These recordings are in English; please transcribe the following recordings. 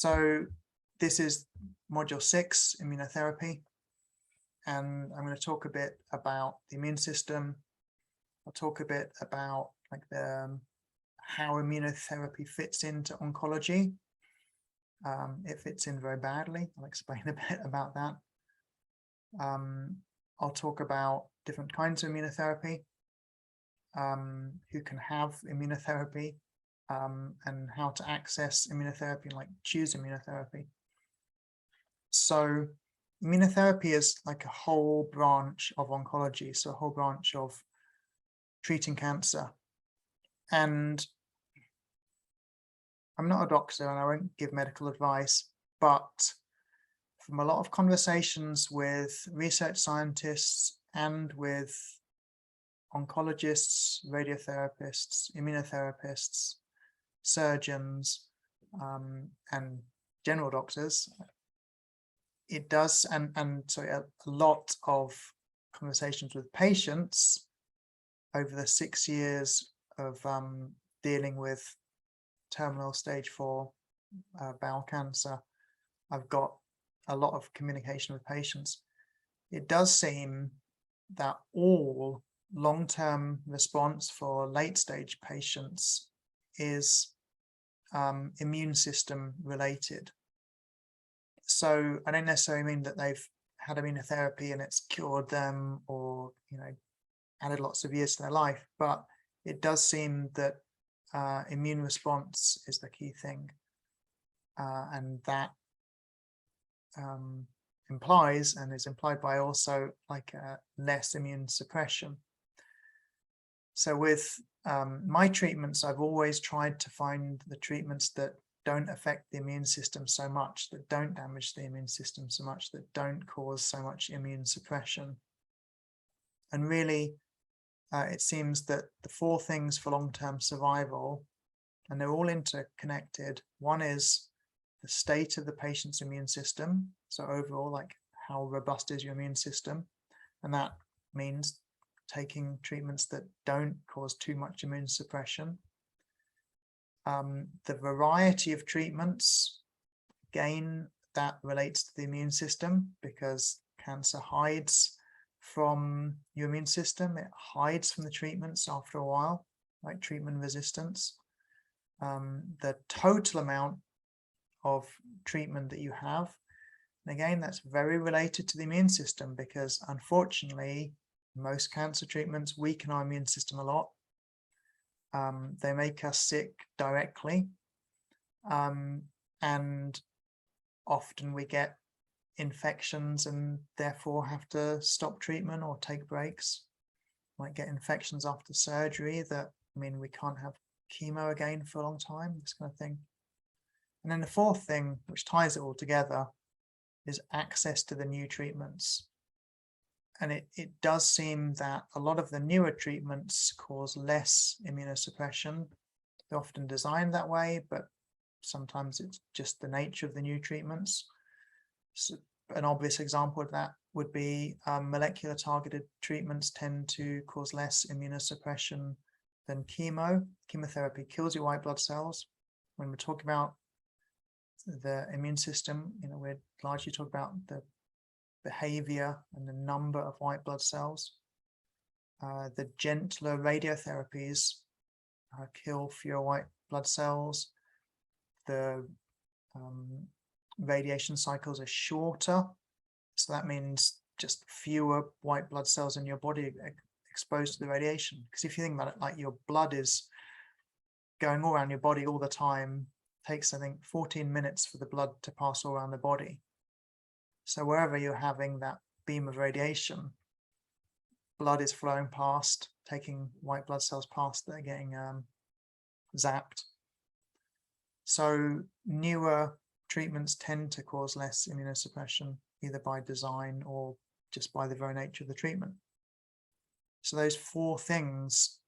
So this is module 6, immunotherapy, and I'm going to talk a bit about the immune system. I'll talk a bit about like how immunotherapy fits into oncology. It fits in very badly. I'll explain a bit about that. I'll talk about different kinds of immunotherapy, who can have immunotherapy, and how to access immunotherapy, like choose immunotherapy. So immunotherapy is like a whole branch of oncology, so a whole branch of treating cancer. And I'm not a doctor and I won't give medical advice, but from a lot of conversations with research scientists and with oncologists, radiotherapists, immunotherapists, surgeons, and general doctors, it does, and sorry, a lot of conversations with patients over the 6 years of dealing with terminal stage 4 bowel cancer. I've got a lot of communication with patients. It does seem that all long-term response for late-stage patients is immune system related. So I don't necessarily mean that they've had immunotherapy and it's cured them, or added lots of years to their life, but it does seem that immune response is the key thing, and that implies, and is implied by also, like less immune suppression. So with my treatments, I've always tried to find the treatments that don't affect the immune system so much, that don't damage the immune system so much, that don't cause so much immune suppression. And really, it seems that the 4 things for long-term survival, and they're all interconnected. One is the state of the patient's immune system. So overall, like how robust is your immune system? And that means taking treatments that don't cause too much immune suppression. The variety of treatments, again, that relates to the immune system, because cancer hides from your immune system. It hides from the treatments after a while, like treatment resistance. The total amount of treatment that you have, and again, that's very related to the immune system, because unfortunately most cancer treatments weaken our immune system a lot. They make us sick directly, and often we get infections and therefore have to stop treatment or take breaks. Might get infections after surgery that mean we can't have chemo again for a long time, this kind of thing. And then the 4th thing, which ties it all together, is access to the new treatments. And it does seem that a lot of the newer treatments cause less immunosuppression. They're often designed that way, but sometimes it's just the nature of the new treatments. So an obvious example of that would be molecular targeted treatments tend to cause less immunosuppression than chemo. Chemotherapy kills your white blood cells. When we're talking about the immune system, we're largely talking about the behavior and the number of white blood cells. The gentler radiotherapies kill fewer white blood cells. The radiation cycles are shorter, so that means just fewer white blood cells in your body exposed to the radiation. Because if you think about it, like your blood is going all around your body all the time. It takes, I think, 14 minutes for the blood to pass all around the body. So wherever you're having that beam of radiation, blood is flowing past, taking white blood cells past that are getting zapped. So newer treatments tend to cause less immunosuppression, either by design or just by the very nature of the treatment. So those 4 things,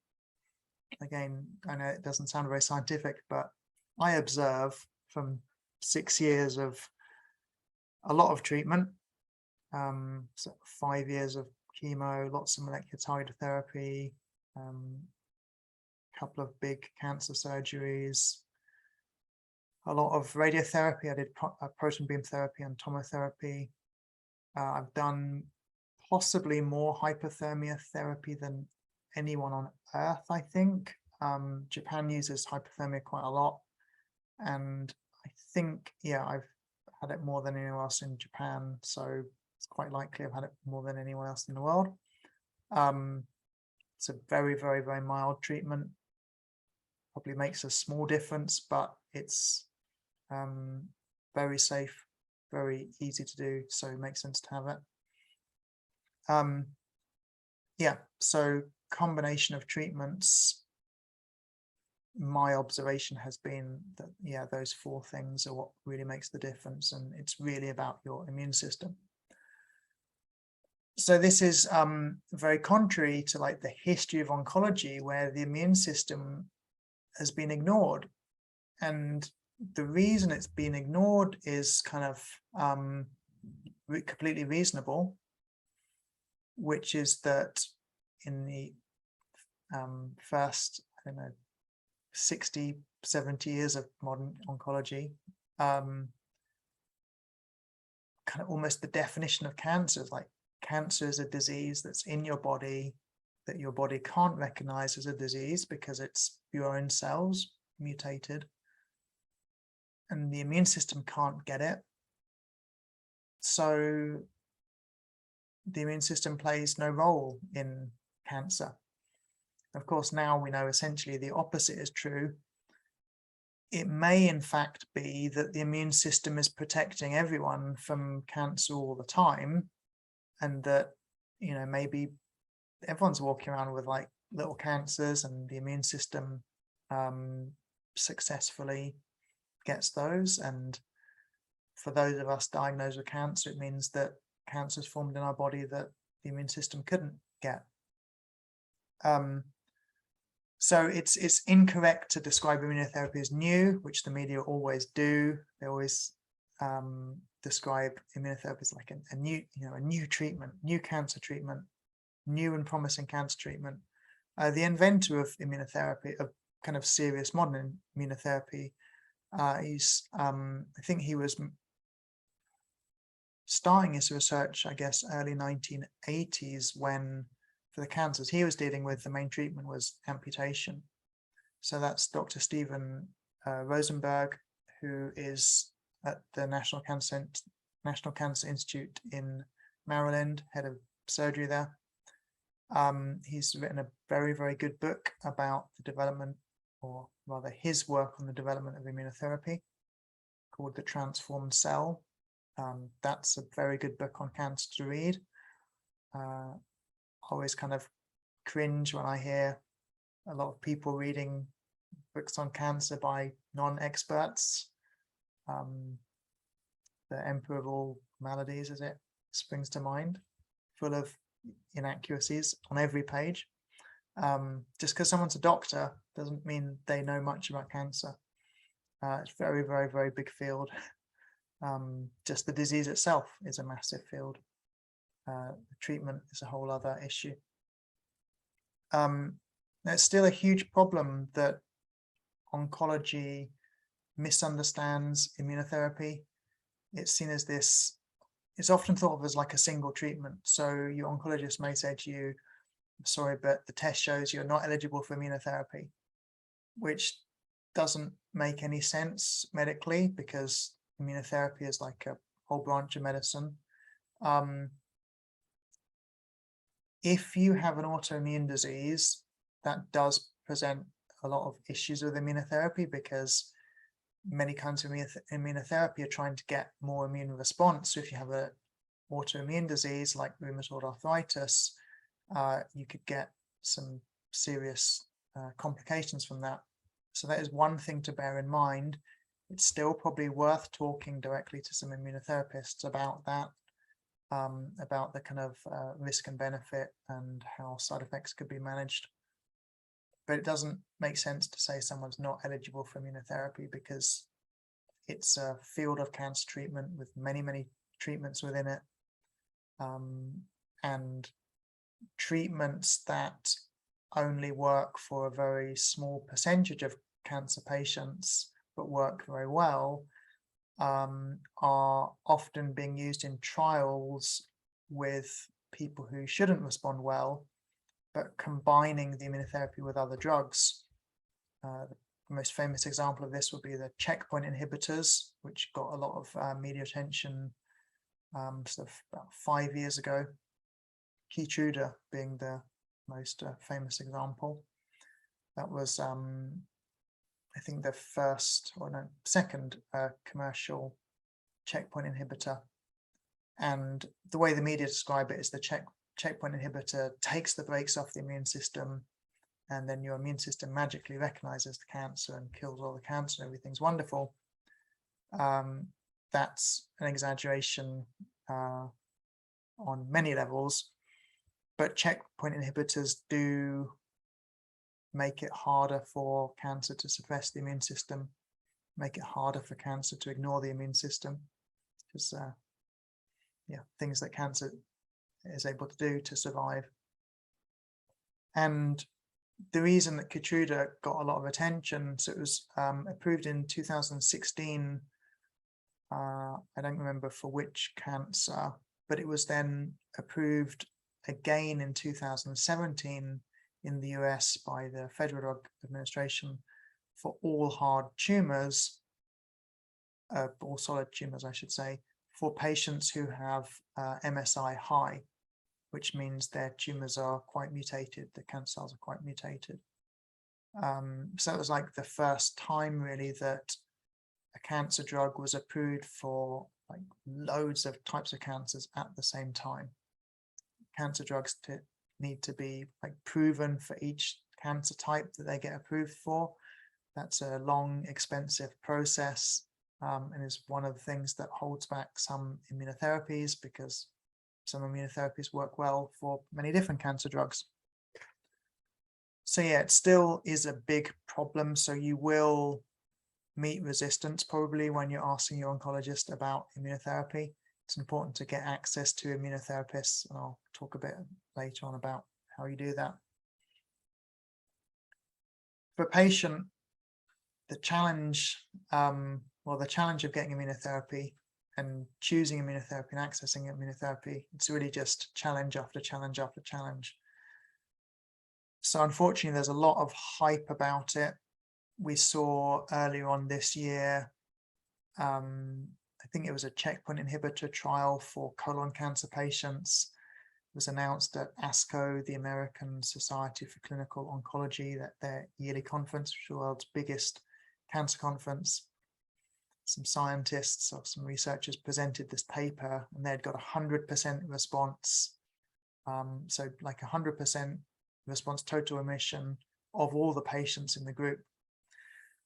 again, I know it doesn't sound very scientific, but I observe from 6 years of a lot of treatment, so 5 years of chemo, lots of molecular targeted therapy, a couple of big cancer surgeries, a lot of radiotherapy. I did proton beam therapy and tomotherapy. I've done possibly more hypothermia therapy than anyone on earth, I think. Japan uses hypothermia quite a lot, and I think, yeah, I've had it more than anyone else in Japan, so it's quite likely I've had it more than anyone else in the world. It's a very, very, very mild treatment. Probably makes a small difference, but it's very safe, very easy to do, so it makes sense to have it. Yeah, so combination of treatments, my observation has been that, yeah, those four things are what really makes the difference, and it's really about your immune system. So this is very contrary to like the history of oncology, where the immune system has been ignored. And the reason it's been ignored is kind of completely reasonable, which is that in the first, I don't know, 60, 70 years of modern oncology, kind of almost the definition of cancer is like, cancer is a disease that's in your body that your body can't recognize as a disease because it's your own cells mutated, and the immune system can't get it. So the immune system plays no role in cancer. Of course, now we know essentially the opposite is true. It may in fact be that the immune system is protecting everyone from cancer all the time, and that, you know, maybe everyone's walking around with like little cancers, and the immune system successfully gets those. And for those of us diagnosed with cancer, it means that cancer is formed in our body that the immune system couldn't get. So it's incorrect to describe immunotherapy as new, which the media always do. They always describe immunotherapy as like a new, a new treatment, new cancer treatment, new and promising cancer treatment. The inventor of immunotherapy, of kind of serious modern immunotherapy, I think he was starting his research, I guess, early 1980s, when for the cancers he was dealing with, the main treatment was amputation. So that's Dr. Stephen Rosenberg, who is at the National Cancer Institute in Maryland, head of surgery there. He's written a very, very good book about the development, or rather his work on the development of immunotherapy, called The Transformed Cell. That's a very good book on cancer to read. Always kind of cringe when I hear a lot of people reading books on cancer by non-experts. The Emperor of All Maladies, as it springs to mind, full of inaccuracies on every page. Just because someone's a doctor doesn't mean they know much about cancer. It's very, very, very big field. Just the disease itself is a massive field. The treatment is a whole other issue. There's still a huge problem that oncology misunderstands immunotherapy. It's seen as this, it's often thought of as like a single treatment. So your oncologist may say to you, sorry, but the test shows you're not eligible for immunotherapy, which doesn't make any sense medically, because immunotherapy is like a whole branch of medicine. If you have an autoimmune disease, that does present a lot of issues with immunotherapy, because many kinds of immunotherapy are trying to get more immune response. So if you have an autoimmune disease like rheumatoid arthritis, you could get some serious complications from that. So that is one thing to bear in mind. It's still probably worth talking directly to some immunotherapists about that, about the kind of risk and benefit and how side effects could be managed. But it doesn't make sense to say someone's not eligible for immunotherapy, because it's a field of cancer treatment with many, many treatments within it. And treatments that only work for a very small percentage of cancer patients, but work very well are often being used in trials with people who shouldn't respond well, but combining the immunotherapy with other drugs. The most famous example of this would be the checkpoint inhibitors, which got a lot of media attention sort of about 5 years ago. Keytruda being the most famous example. That was, I think, the first or no, second commercial checkpoint inhibitor. And the way the media describe it is the checkpoint inhibitor takes the brakes off the immune system, and then your immune system magically recognizes the cancer and kills all the cancer. Everything's wonderful. That's an exaggeration on many levels, but checkpoint inhibitors do make it harder for cancer to suppress the immune system, make it harder for cancer to ignore the immune system, because things that cancer is able to do to survive. And the reason that Keytruda got a lot of attention, so it was approved in 2016, I don't remember for which cancer, but it was then approved again in 2017 in the US by the Federal Drug Administration for all hard tumors, all solid tumors, I should say, for patients who have MSI high, which means their tumors are quite mutated, the cancer cells are quite mutated. So it was like the first time really that a cancer drug was approved for like loads of types of cancers at the same time. Cancer drugs need to be like proven for each cancer type that they get approved for. That's a long, expensive process, and is one of the things that holds back some immunotherapies, because some immunotherapies work well for many different cancer drugs. So yeah, it still is a big problem. So you will meet resistance probably when you're asking your oncologist about immunotherapy. It's important to get access to immunotherapists, and I'll talk a bit later on about how you do that. For a patient, the challenge, the challenge of getting immunotherapy and choosing immunotherapy and accessing immunotherapy, it's really just challenge after challenge after challenge. So unfortunately, there's a lot of hype about it. We saw earlier on this year, I think it was a checkpoint inhibitor trial for colon cancer patients. It was announced at ASCO, the American Society for Clinical Oncology, that their yearly conference, which is the world's biggest cancer conference. Some scientists or some researchers presented this paper, and they'd got 100% response. So like 100% response, total remission of all the patients in the group.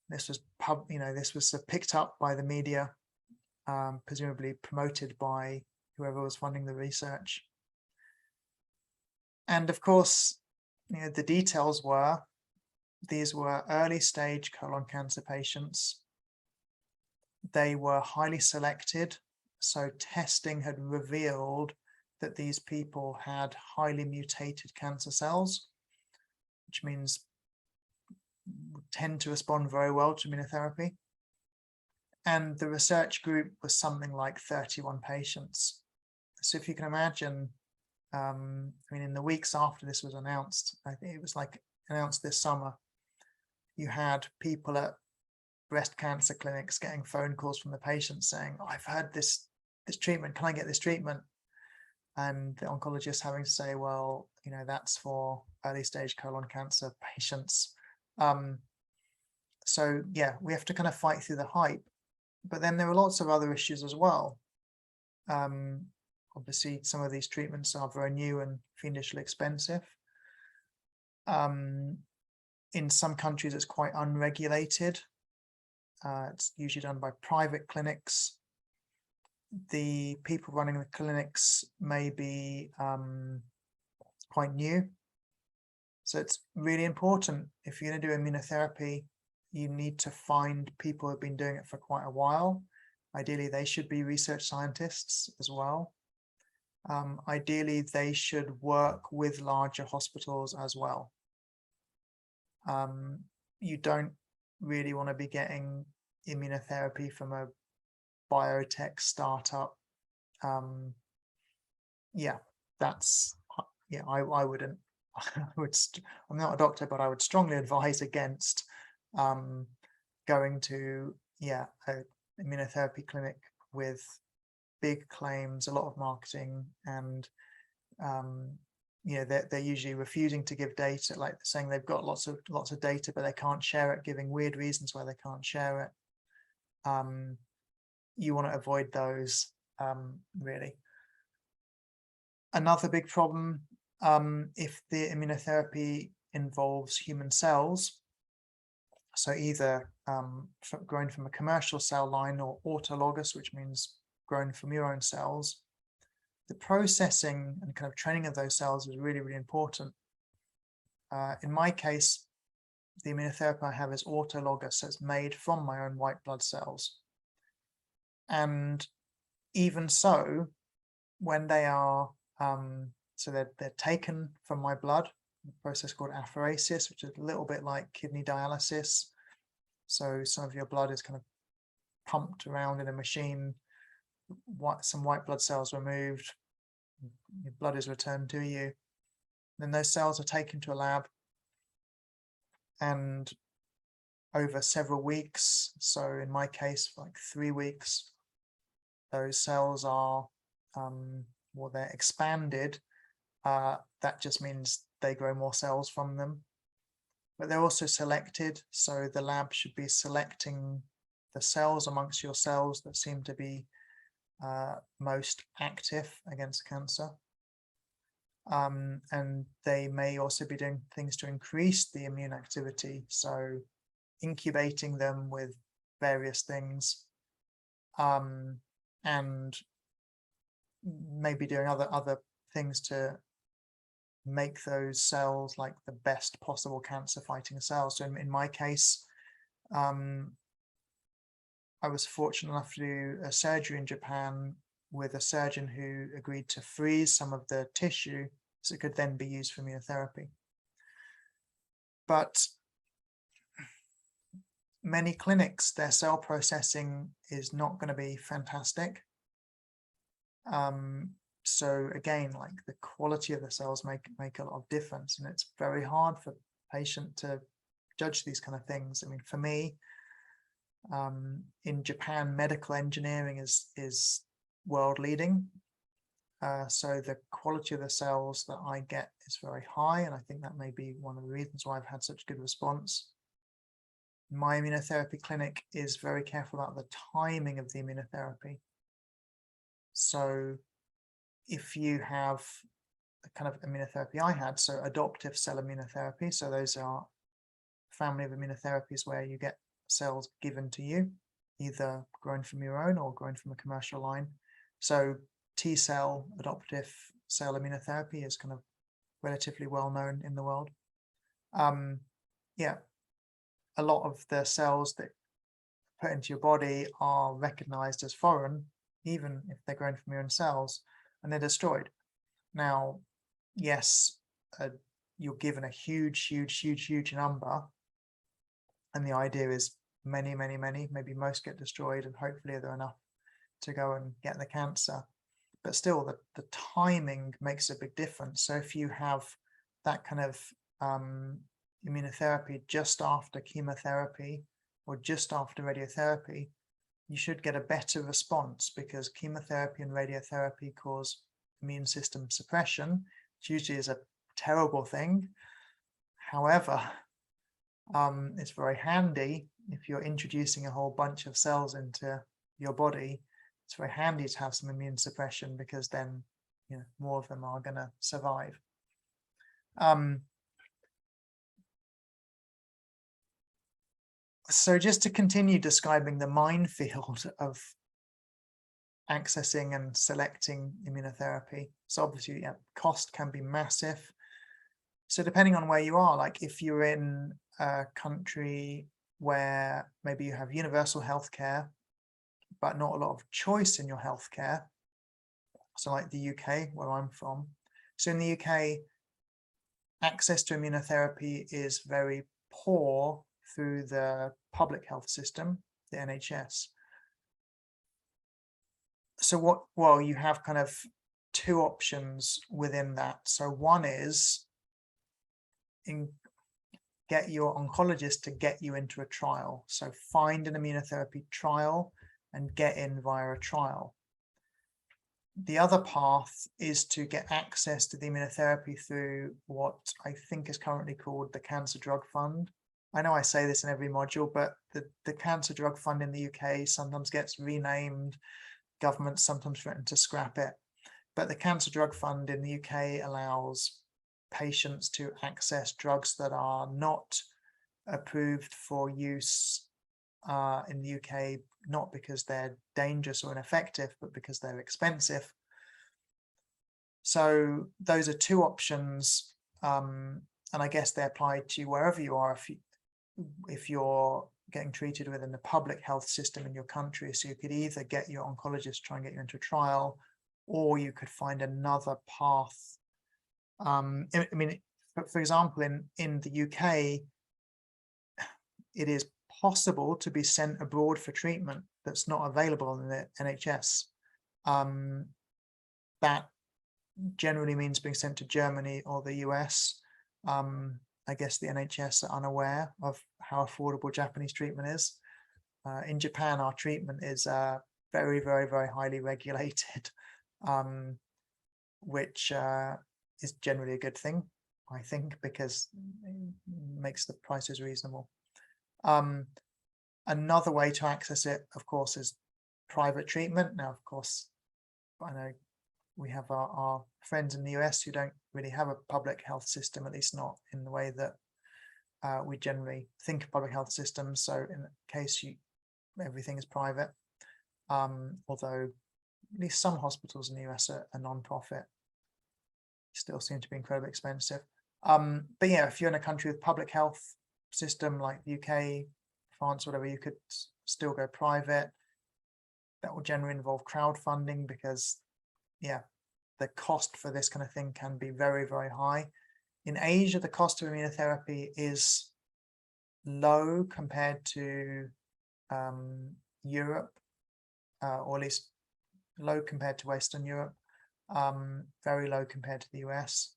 This was this was picked up by the media, presumably promoted by whoever was funding the research. And of course, the details were, these were early stage colon cancer patients. They were highly selected. So testing had revealed that these people had highly mutated cancer cells, which means tend to respond very well to immunotherapy. And the research group was something like 31 patients. So if you can imagine, in the weeks after this was announced, I think it was like announced this summer, you had people at breast cancer clinics getting phone calls from the patients saying, oh, I've heard this treatment, can I get this treatment? And the oncologist having to say, well, that's for early stage colon cancer patients. So yeah, we have to kind of fight through the hype. But then there are lots of other issues as well. Obviously, some of these treatments are very new and fiendishly expensive. In some countries, it's quite unregulated. It's usually done by private clinics. The people running the clinics may be quite new. So it's really important, if you're going to do immunotherapy, you need to find people who have been doing it for quite a while. Ideally, they should be research scientists as well. Ideally, they should work with larger hospitals as well. You don't really want to be getting immunotherapy from a biotech startup, yeah, that's, I wouldn't, I'm not a doctor, but I would strongly advise against going to, a immunotherapy clinic with big claims, a lot of marketing, and they're usually refusing to give data, like saying they've got lots of data, but they can't share it, giving weird reasons why they can't share it. You want to avoid those, really. Another big problem, if the immunotherapy involves human cells, so either grown from a commercial cell line or autologous, which means grown from your own cells, the processing and kind of training of those cells is really, really important. In my case, the immunotherapy I have is autologous, so it's made from my own white blood cells. And even so, when they are, so they're taken from my blood, a process called apheresis, which is a little bit like kidney dialysis. So some of your blood is kind of pumped around in a machine, some white blood cells removed, your blood is returned to you. Then those cells are taken to a lab, and over several weeks, so in my case, like 3 weeks, those cells are, they're expanded. That just means they grow more cells from them. But they're also selected, so the lab should be selecting the cells amongst your cells that seem to be most active against cancer. And they may also be doing things to increase the immune activity, so incubating them with various things, and maybe doing other things to make those cells like the best possible cancer fighting cells. So in my case, I was fortunate enough to do a surgery in Japan with a surgeon who agreed to freeze some of the tissue so it could then be used for immunotherapy. But many clinics, their cell processing is not going to be fantastic. So again, like the quality of the cells make a lot of difference, and it's very hard for a patient to judge these kind of things. I mean, for me, in Japan, medical engineering is world leading. So the quality of the cells that I get is very high, and I think that may be one of the reasons why I've had such good response. My immunotherapy clinic is very careful about the timing of the immunotherapy. So if you have the kind of immunotherapy I had, so adoptive cell immunotherapy, so those are a family of immunotherapies where you get cells given to you, either grown from your own or grown from a commercial line. So T-cell adoptive cell immunotherapy is kind of relatively well known in the world. A lot of the cells that put into your body are recognized as foreign, even if they're grown from your own cells, and they're destroyed. Now, yes, you're given a huge number, and the idea is many, maybe most get destroyed, and hopefully there are enough to go and get the cancer. But still, the timing makes a big difference. So if you have that kind of immunotherapy just after chemotherapy or just after radiotherapy, you should get a better response, because chemotherapy and radiotherapy cause immune system suppression, which usually is a terrible thing. However, it's very handy if you're introducing a whole bunch of cells into your body. It's very handy to have some immune suppression, because then more of them are going to survive. So just to continue describing the minefield of accessing and selecting immunotherapy. So obviously, cost can be massive. So depending on where you are, like if you're in a country where maybe you have universal healthcare, but not a lot of choice in your healthcare, so like the UK, where I'm from. So in the UK, access to immunotherapy is very poor through the public health system. the NHS. So well, you have kind of two options within that. So one is get your oncologist to get you into a trial. So find an immunotherapy trial and get in via a trial. The other path is to get access to the immunotherapy through what I think is currently called the Cancer Drug Fund. I know I say this in every module, but the Cancer Drug Fund in the UK sometimes gets renamed. Governments sometimes threaten to scrap it. But the Cancer Drug Fund in the UK allows patients to access drugs that are not approved for use in the UK, not because they're dangerous or ineffective, but because they're expensive. So those are two options, and I guess they apply to you wherever you are. If you're getting treated within the public health system in your country, so you could either get your oncologist, try and get you into a trial, or you could find another path. I mean, for example, in the UK, it is possible to be sent abroad for treatment that's not available in the NHS. That generally means being sent to Germany or the US. I guess the NHS are unaware of how affordable Japanese treatment is. In Japan, our treatment is very, very, very highly regulated, which is generally a good thing, I think, because it makes the prices reasonable. Another way to access it, of course, is private treatment. Now, of course, I know we have our friends in the US who don't really have a public health system, at least not in the way that we generally think of public health systems. So in that case, everything is private, although at least some hospitals in the US are non-profit, still seem to be incredibly expensive. But yeah, if you're in a country with public health system like the UK, France, whatever, you could still go private. That will generally involve crowdfunding because, yeah, the cost for this kind of thing can be very, very high. In Asia, the cost of immunotherapy is low compared to Europe, or at least low compared to Western Europe, very low compared to the US.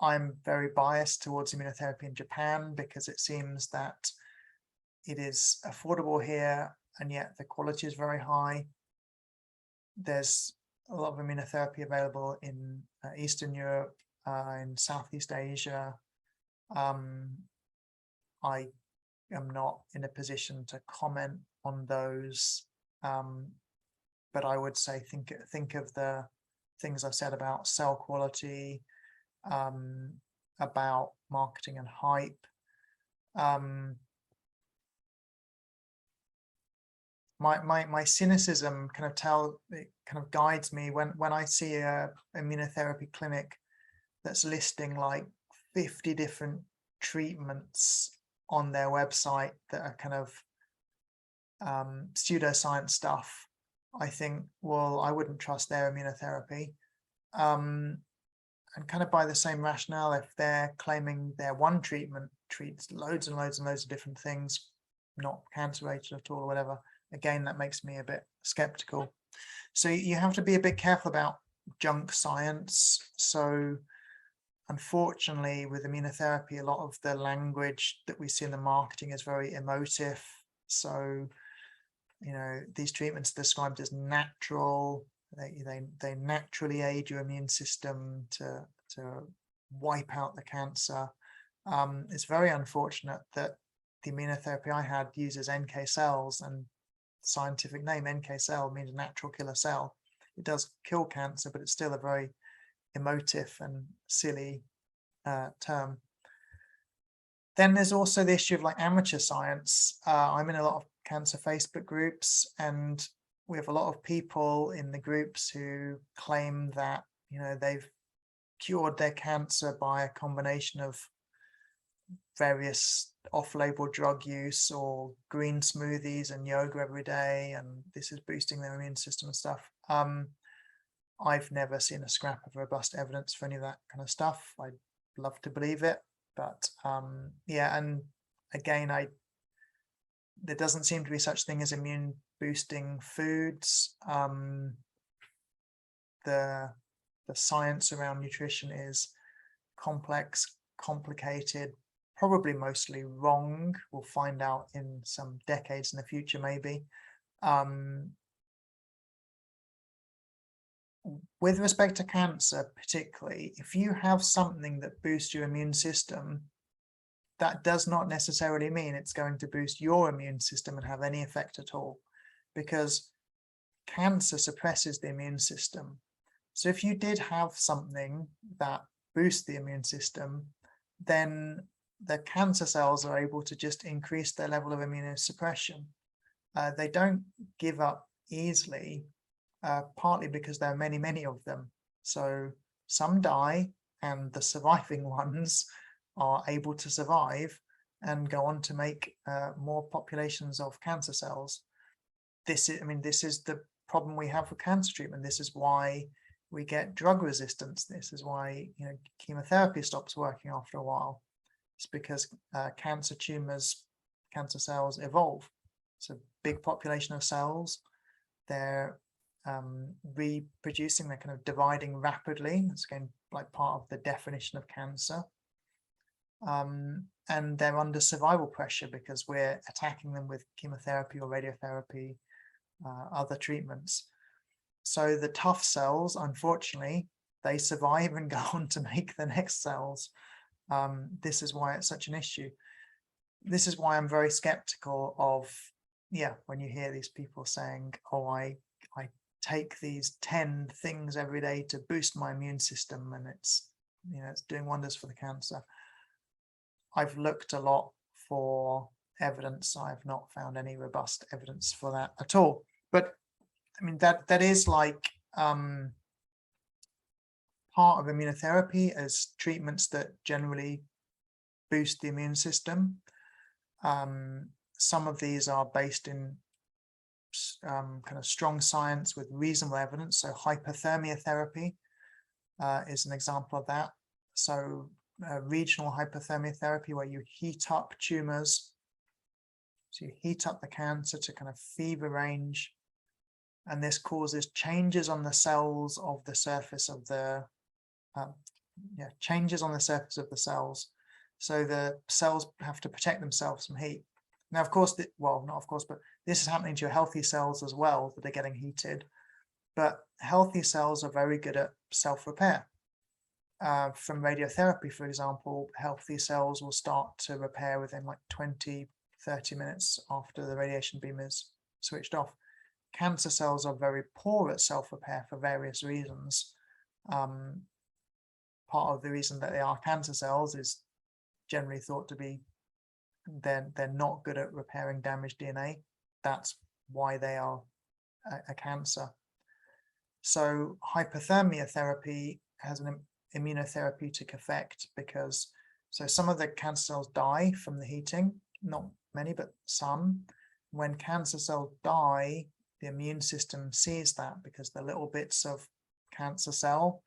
I'm very biased towards immunotherapy in Japan because it seems that it is affordable here and yet the quality is very high. There's a lot of immunotherapy available in Eastern Europe, in Southeast Asia. I am not in a position to comment on those, but I would say think of the things I've said about cell quality, about marketing and hype. My cynicism kind of guides me when I see a immunotherapy clinic that's listing like 50 different treatments on their website that are kind of pseudoscience stuff. I think, well, I wouldn't trust their immunotherapy. And kind of by the same rationale, if they're claiming their one treatment treats loads and loads and loads of different things, not cancer related at all or whatever, again, that makes me a bit skeptical. So you have to be a bit careful about junk science. So unfortunately, with immunotherapy, a lot of the language that we see in the marketing is very emotive. So, you know, these treatments are described as natural. They naturally aid your immune system to wipe out the cancer. It's very unfortunate that the immunotherapy I had uses NK cells, and scientific name NK cell means natural killer cell. It does kill cancer, but it's still a very emotive and silly term. Then there's also the issue of like amateur science. I'm in a lot of cancer Facebook groups, and we have a lot of people in the groups who claim that, you know, they've cured their cancer by a combination of various off-label drug use or green smoothies and yoga every day, and this is boosting their immune system and stuff. I've never seen a scrap of robust evidence for any of that kind of stuff. I'd love to believe it, but yeah, and again, there doesn't seem to be such thing as immune boosting foods. The science around nutrition is complex, complicated, probably mostly wrong. We'll find out in some decades in the future, maybe. With respect to cancer, particularly, if you have something that boosts your immune system, that does not necessarily mean it's going to boost your immune system and have any effect at all, because cancer suppresses the immune system. So if you did have something that boosts the immune system, then the cancer cells are able to just increase their level of immunosuppression. They don't give up easily, partly because there are many, many of them. So some die, and the surviving ones are able to survive and go on to make more populations of cancer cells. This is the problem we have with cancer treatment. This is why we get drug resistance. This is why chemotherapy stops working after a while. It's because cancer tumors, cancer cells evolve. It's a big population of cells. They're reproducing. They're kind of dividing rapidly. It's again like part of the definition of cancer. And they're under survival pressure because we're attacking them with chemotherapy or radiotherapy, other treatments. So the tough cells, unfortunately, they survive and go on to make the next cells. This is why it's such an issue. This is why I'm very skeptical of, when you hear these people saying, oh, I take these 10 things every day to boost my immune system and it's doing wonders for the cancer. I've looked a lot for evidence. I've not found any robust evidence for that at all. But I mean, that is like part of immunotherapy as treatments that generally boost the immune system. Some of these are based in kind of strong science with reasonable evidence. So hypothermia therapy is an example of that. So regional hypothermia therapy, where you heat up tumors. So you heat up the cancer to kind of fever range, and this causes changes on the cells of the surface of the changes on the surface of the cells. So the cells have to protect themselves from heat. Now, of course, well, not of course, but this is happening to your healthy cells as well, that are getting heated. But healthy cells are very good at self-repair. From radiotherapy, for example, healthy cells will start to repair within like 20, 30 minutes after the radiation beam is switched off. Cancer cells are very poor at self-repair for various reasons. Part of the reason that they are cancer cells is generally thought to be they're not good at repairing damaged DNA. That's why they are a cancer. So hypothermia therapy has an immunotherapeutic effect because some of the cancer cells die from the heating, not many, but some. When cancer cells die, the immune system sees that because the little bits of cancer cell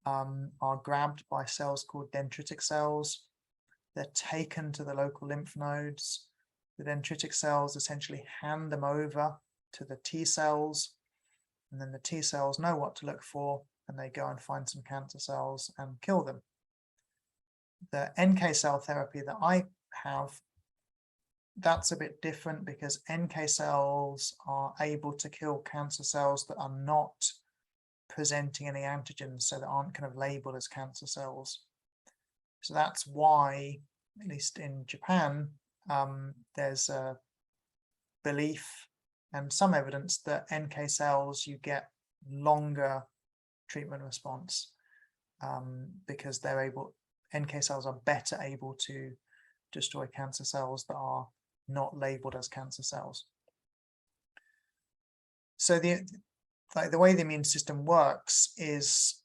are grabbed by cells called dendritic cells. They're taken to the local lymph nodes. The dendritic cells essentially hand them over to the T cells, and then the T cells know what to look for, and they go and find some cancer cells and kill them. The NK cell therapy that I have, that's a bit different because NK cells are able to kill cancer cells that are not presenting any antigens, so that aren't kind of labeled as cancer cells. So that's why, at least in Japan, there's a belief and some evidence that NK cells, you get longer treatment response because NK cells are better able to destroy cancer cells that are not labeled as cancer cells. So the way the immune system works is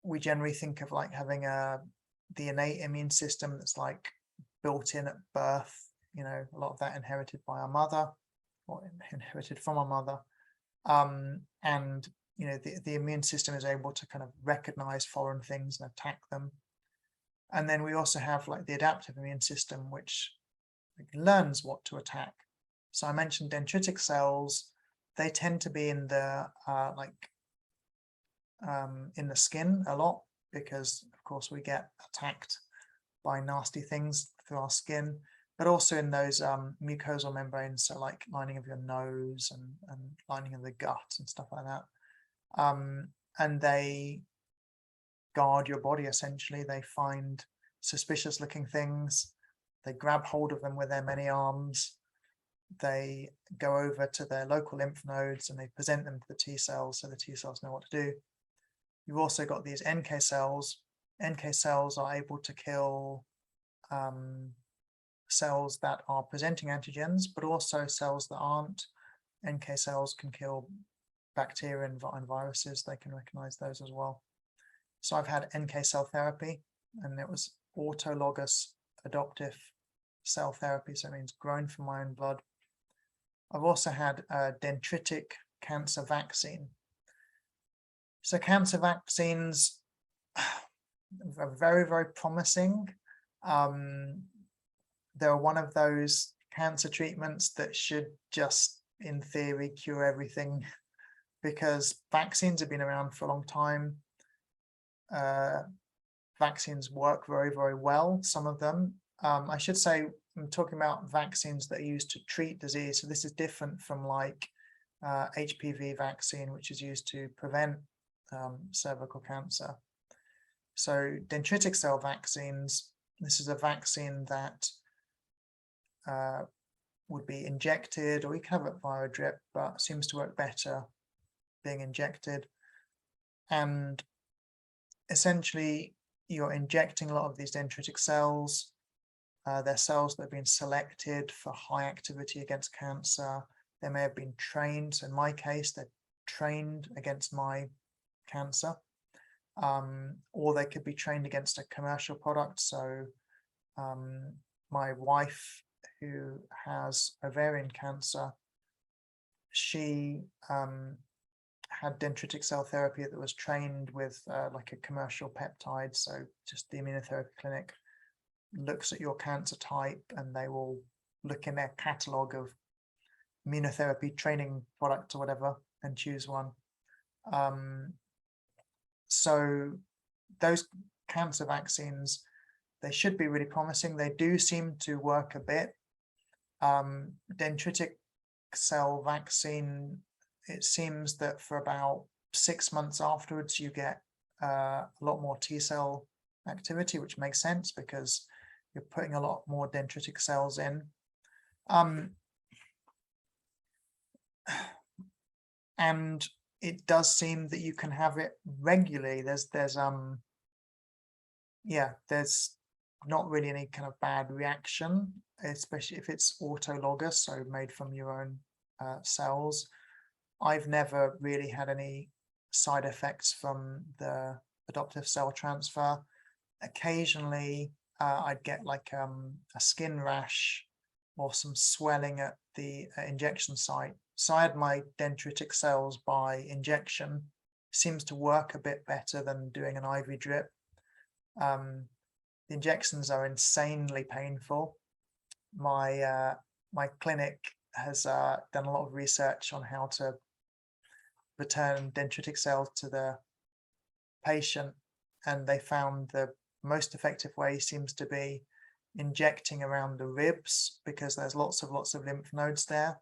we generally think of like having the innate immune system that's like built in at birth, a lot of that inherited by our mother or inherited from our mother. And the immune system is able to kind of recognize foreign things and attack them. And then we also have like the adaptive immune system, which learns what to attack. So I mentioned dendritic cells. They tend to be in the in the skin a lot, because of course we get attacked by nasty things through our skin, but also in those mucosal membranes, so like lining of your nose and lining of the gut and stuff like that. And they guard your body essentially. They find suspicious looking things, they grab hold of them with their many arms, they go over to their local lymph nodes and they present them to the T cells, so the T cells know what to do. You've also got these NK cells. NK cells are able to kill cells that are presenting antigens, but also cells that aren't. NK cells can kill bacteria and viruses. They can recognize those as well. So I've had NK cell therapy, and it was autologous adoptive cell therapy, so it means grown from my own blood. I've also had a dendritic cancer vaccine. So cancer vaccines are very, very promising. They're one of those cancer treatments that should just, in theory, cure everything, because vaccines have been around for a long time. Vaccines work very, very well, some of them. I should say, I'm talking about vaccines that are used to treat disease. So this is different from like HPV vaccine, which is used to prevent cervical cancer. So dendritic cell vaccines, this is a vaccine that would be injected, or you can have it via a drip, but seems to work better being injected. And essentially, you're injecting a lot of these dendritic cells. They're cells that have been selected for high activity against cancer. They may have been trained. So in my case, they're trained against my cancer, or they could be trained against a commercial product. So my wife, who has ovarian cancer, she had dendritic cell therapy that was trained with like a commercial peptide. So just the immunotherapy clinic looks at your cancer type, and they will look in their catalog of immunotherapy training products or whatever and choose one. So those cancer vaccines, they should be really promising. They do seem to work a bit. Dendritic cell vaccine, it seems that for about 6 months afterwards, you get a lot more T cell activity, which makes sense because you're putting a lot more dendritic cells in. And it does seem that you can have it regularly. There's not really any kind of bad reaction, especially if it's autologous, so made from your own cells. I've never really had any side effects from the adoptive cell transfer. Occasionally, I'd get like a skin rash or some swelling at the injection site. So I had my dendritic cells by injection. Seems to work a bit better than doing an IV drip. The injections are insanely painful. My clinic has done a lot of research on how to return dendritic cells to the patient, and they found the most effective way seems to be injecting around the ribs, because there's lots of lymph nodes there,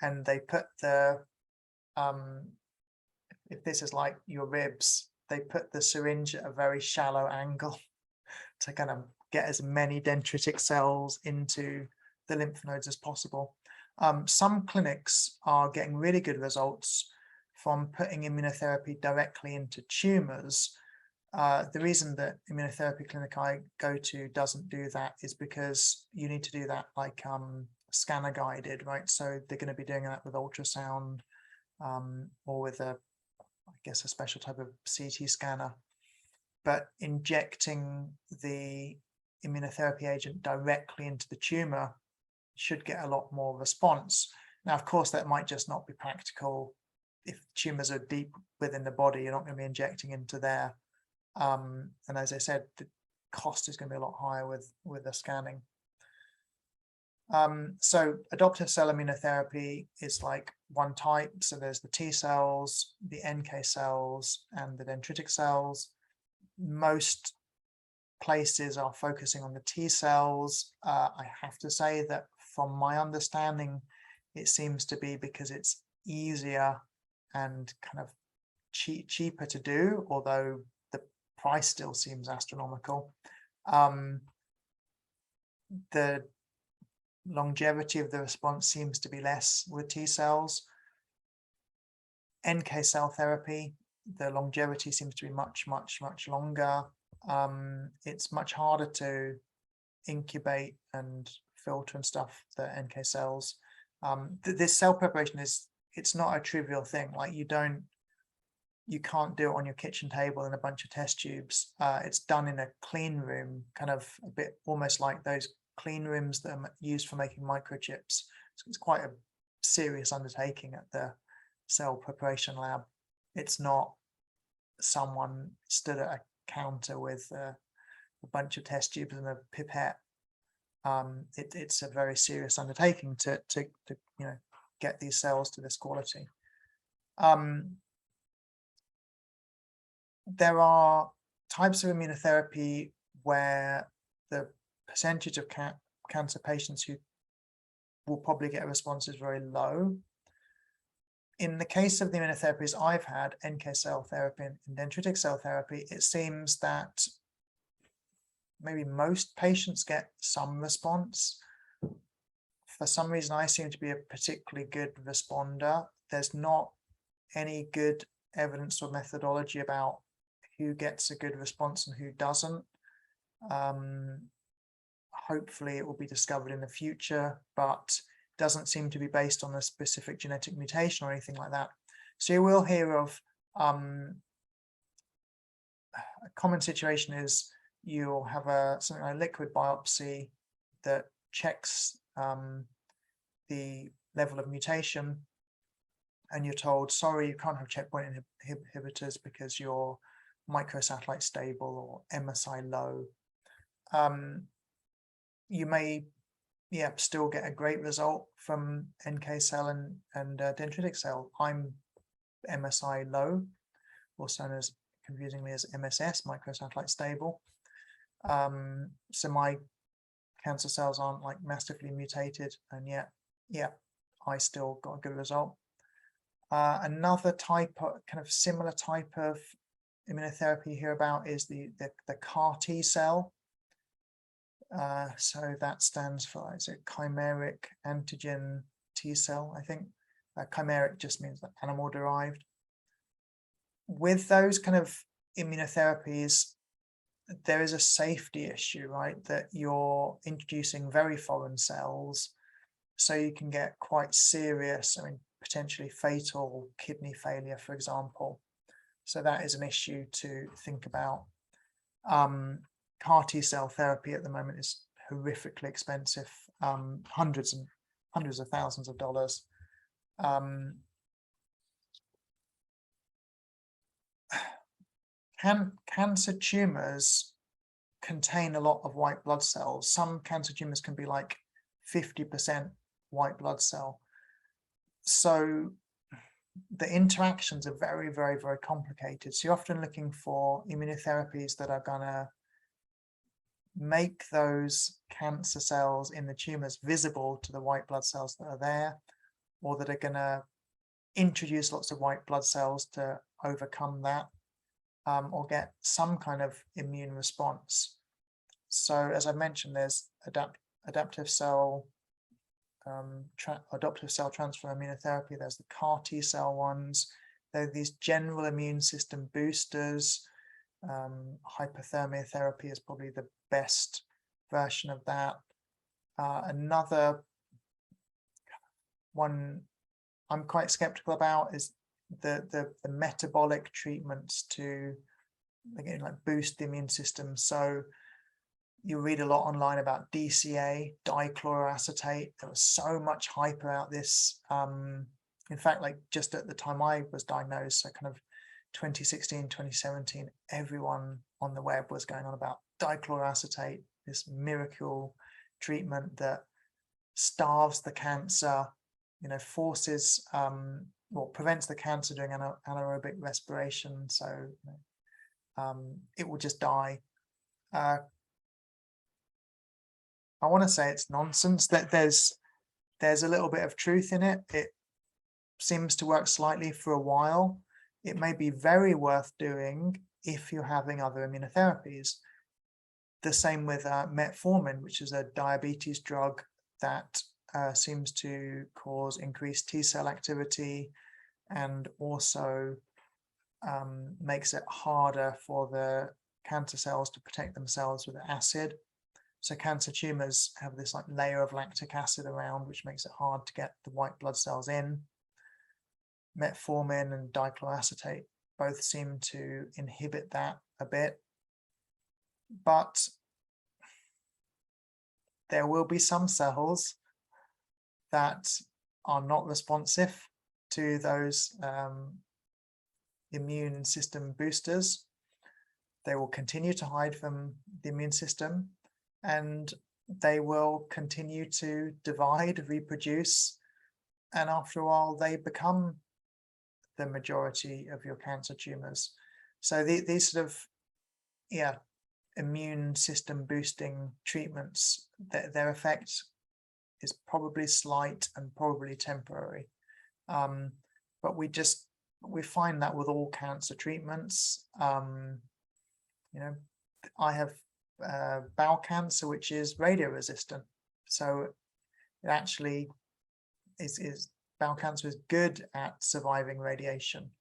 and they put the if this is like your ribs, they put the syringe at a very shallow angle to kind of get as many dendritic cells into the lymph nodes as possible. Some clinics are getting really good results from putting immunotherapy directly into tumors. The reason that immunotherapy clinic I go to doesn't do that is because you need to do that like scanner guided, right? So they're going to be doing that with ultrasound or with I guess a special type of CT scanner. But injecting the immunotherapy agent directly into the tumor should get a lot more response. Now, of course, that might just not be practical. If tumors are deep within the body, you're not going to be injecting into there. And as I said, the cost is going to be a lot higher with the scanning. So adoptive cell immunotherapy is like one type. So there's the T cells, the NK cells, and the dendritic cells. Most places are focusing on the T cells. I have to say that from my understanding, it seems to be because it's easier and kind of cheaper to do, although the price still seems astronomical. The longevity of the response seems to be less with T cells. NK cell therapy, the longevity seems to be much longer. It's much harder to incubate and filter and stuff, the NK cells. This cell preparation it's not a trivial thing. Like you can't do it on your kitchen table in a bunch of test tubes. It's done in a clean room, kind of a bit almost like those clean rooms that are used for making microchips. So it's quite a serious undertaking at the cell preparation lab. It's not someone stood at a counter with a bunch of test tubes and a pipette. It's a very serious undertaking to get these cells to this quality. There are types of immunotherapy where the percentage of cancer patients who will probably get a response is very low. In the case of the immunotherapies I've had, NK cell therapy and dendritic cell therapy, it seems that maybe most patients get some response. For some reason, I seem to be a particularly good responder. There's not any good evidence or methodology about who gets a good response and who doesn't. Hopefully it will be discovered in the future, but doesn't seem to be based on a specific genetic mutation or anything like that. So you will hear of a common situation is you'll have something like a liquid biopsy that checks the level of mutation, and you're told, sorry, you can't have checkpoint inhibitors because you're microsatellite stable or MSI low. You may still get a great result from NK cell and dendritic cell. I'm MSI low, also known as confusingly as MSS, microsatellite stable. So my cancer cells aren't like massively mutated, and yet, I still got a good result. Another type of kind of similar type of immunotherapy you hear about is the CAR T cell. So that stands for, is it chimeric antigen T cell, I think. Chimeric just means that animal derived. With those kind of immunotherapies, there is a safety issue, right? That you're introducing very foreign cells, so you can get quite serious, potentially fatal kidney failure, for example. So that is an issue to think about. CAR T cell therapy at the moment is horrifically expensive, hundreds of thousands of dollars. Cancer tumors contain a lot of white blood cells. Some cancer tumors can be like 50% white blood cell. So the interactions are very, very, very complicated. So you're often looking for immunotherapies that are going to make those cancer cells in the tumors visible to the white blood cells that are there, or that are going to introduce lots of white blood cells to overcome that, or get some kind of immune response. So as I mentioned, there's adaptive cell transfer immunotherapy. There's the CAR T cell ones. There are these general immune system boosters. Hypothermia therapy is probably the best version of that. Another one I'm quite skeptical about is the metabolic treatments to, again, like boost the immune system. So you read a lot online about DCA, dichloroacetate. There was so much hype about this. In fact, like just at the time I was diagnosed, so kind of 2016, 2017, everyone on the web was going on about dichloroacetate, this miracle treatment that starves the cancer, forces, prevents the cancer doing anaerobic respiration, so it will just die. I want to say it's nonsense. That there's a little bit of truth in it. It seems to work slightly for a while. It may be very worth doing if you're having other immunotherapies. The same with metformin, which is a diabetes drug that seems to cause increased T-cell activity, and also makes it harder for the cancer cells to protect themselves with acid. So cancer tumors have this like layer of lactic acid around, which makes it hard to get the white blood cells in. Metformin and dichloroacetate both seem to inhibit that a bit, but there will be some cells that are not responsive to those immune system boosters. They will continue to hide from the immune system, and they will continue to divide, reproduce, and after a while they become the majority of your cancer tumors. So these sort of, immune system boosting treatments, their effect is probably slight and probably temporary. But we find that with all cancer treatments. I have bowel cancer, which is radio resistant. So it actually is bowel cancer is good at surviving radiation.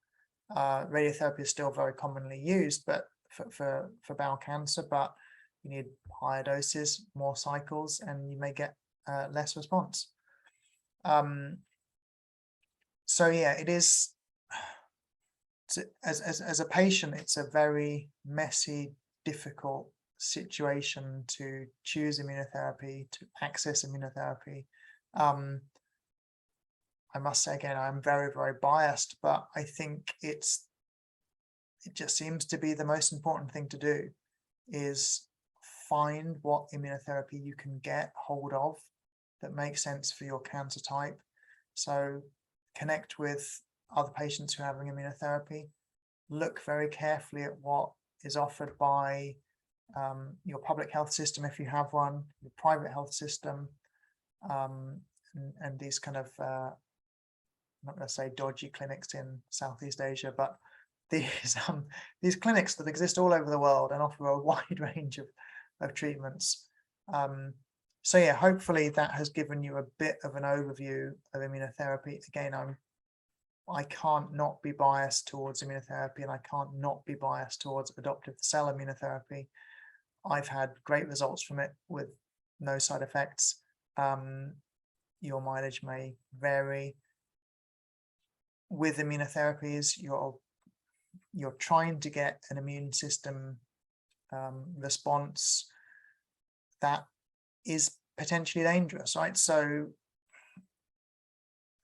Radiotherapy is still very commonly used, but for bowel cancer, but you need higher doses, more cycles, and you may get less response. So yeah, it is, as a patient, it's a very messy, difficult situation to choose immunotherapy, to access immunotherapy. I must say again, I'm very, very biased, but I think it just seems to be the most important thing to do, is find what immunotherapy you can get hold of that makes sense for your cancer type. So connect with other patients who are having immunotherapy, look very carefully at what is offered by your public health system, if you have one, your private health system, and these kind of, I'm not going to say dodgy clinics in Southeast Asia, but these clinics that exist all over the world and offer a wide range of treatments. So yeah, hopefully that has given you a bit of an overview of immunotherapy. Again, I can't not be biased towards immunotherapy, and I can't not be biased towards adoptive cell immunotherapy. I've had great results from it with no side effects. Your mileage may vary. With immunotherapies, you're trying to get an immune system response that is potentially dangerous, right? So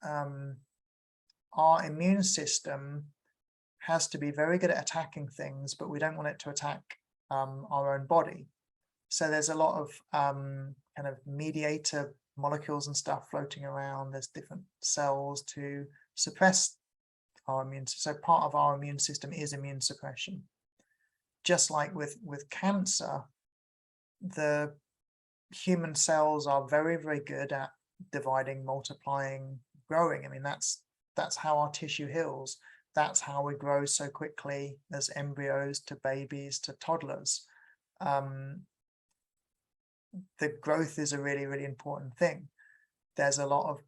our immune system has to be very good at attacking things, but we don't want it to attack our own body. So there's a lot of kind of mediator molecules and stuff floating around. There's different cells to suppress our immune system. So part of our immune system is immune suppression. Just like with cancer, the human cells are very, very good at dividing, multiplying, growing. I mean, that's how our tissue heals. That's how we grow so quickly as embryos to babies to toddlers. The growth is a really, really important thing. There's a lot of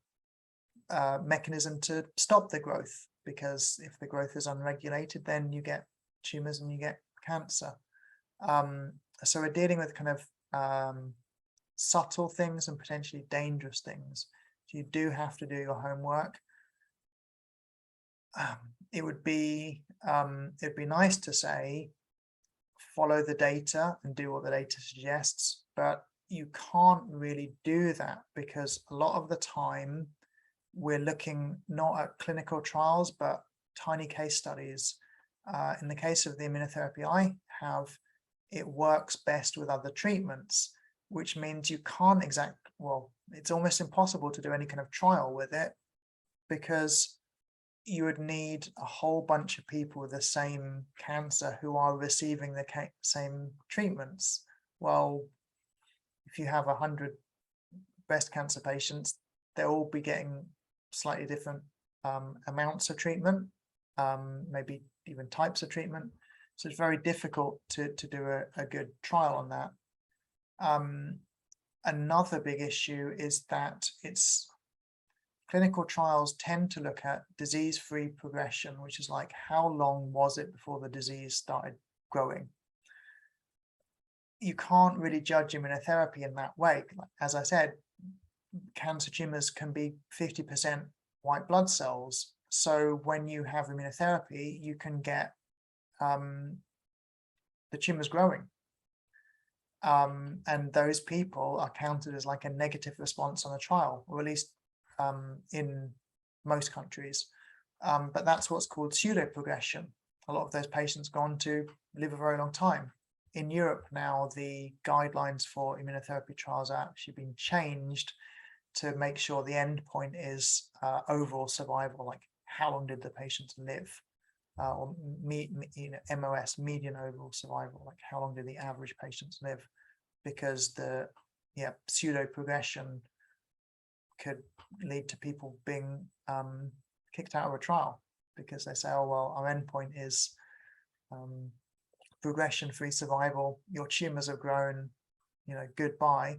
mechanism to stop the growth, because if the growth is unregulated, then you get tumors and you get cancer. So we're dealing with kind of subtle things and potentially dangerous things. So you do have to do your homework. It'd be nice to say, follow the data and do what the data suggests, but you can't really do that, because a lot of the time we're looking not at clinical trials, but tiny case studies. In the case of the immunotherapy I have, it works best with other treatments, which means you can't it's almost impossible to do any kind of trial with it, because you would need a whole bunch of people with the same cancer who are receiving the same treatments. Well, if you have 100 breast cancer patients, they'll all be getting slightly different amounts of treatment, maybe even types of treatment. So it's very difficult to do a good trial on that. Another big issue is that clinical trials tend to look at disease-free progression, which is like, how long was it before the disease started growing? You can't really judge immunotherapy in that way. As I said, cancer tumors can be 50% white blood cells. So when you have immunotherapy, you can get the tumors growing. And those people are counted as like a negative response on a trial, or at least in most countries. But that's what's called pseudo-progression. A lot of those patients go on to live a very long time. In Europe now, the guidelines for immunotherapy trials are actually being changed to make sure the end point is overall survival, like how long did the patients live, or MOS, median overall survival, like how long did the average patients live, because the pseudo-progression could lead to people being kicked out of a trial, because they say, oh well, our endpoint is progression-free survival, your tumors have grown, goodbye.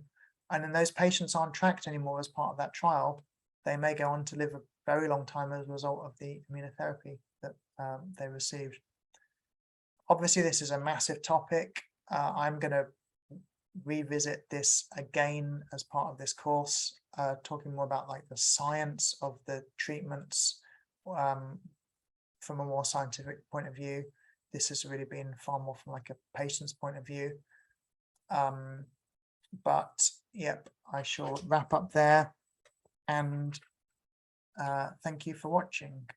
And then those patients aren't tracked anymore as part of that trial. They may go on to live a very long time as a result of the immunotherapy that they received. Obviously, this is a massive topic. I'm going to revisit this again as part of this course, talking more about like the science of the treatments from a more scientific point of view. This has really been far more from like a patient's point of view. But yep, I shall wrap up there, and thank you for watching.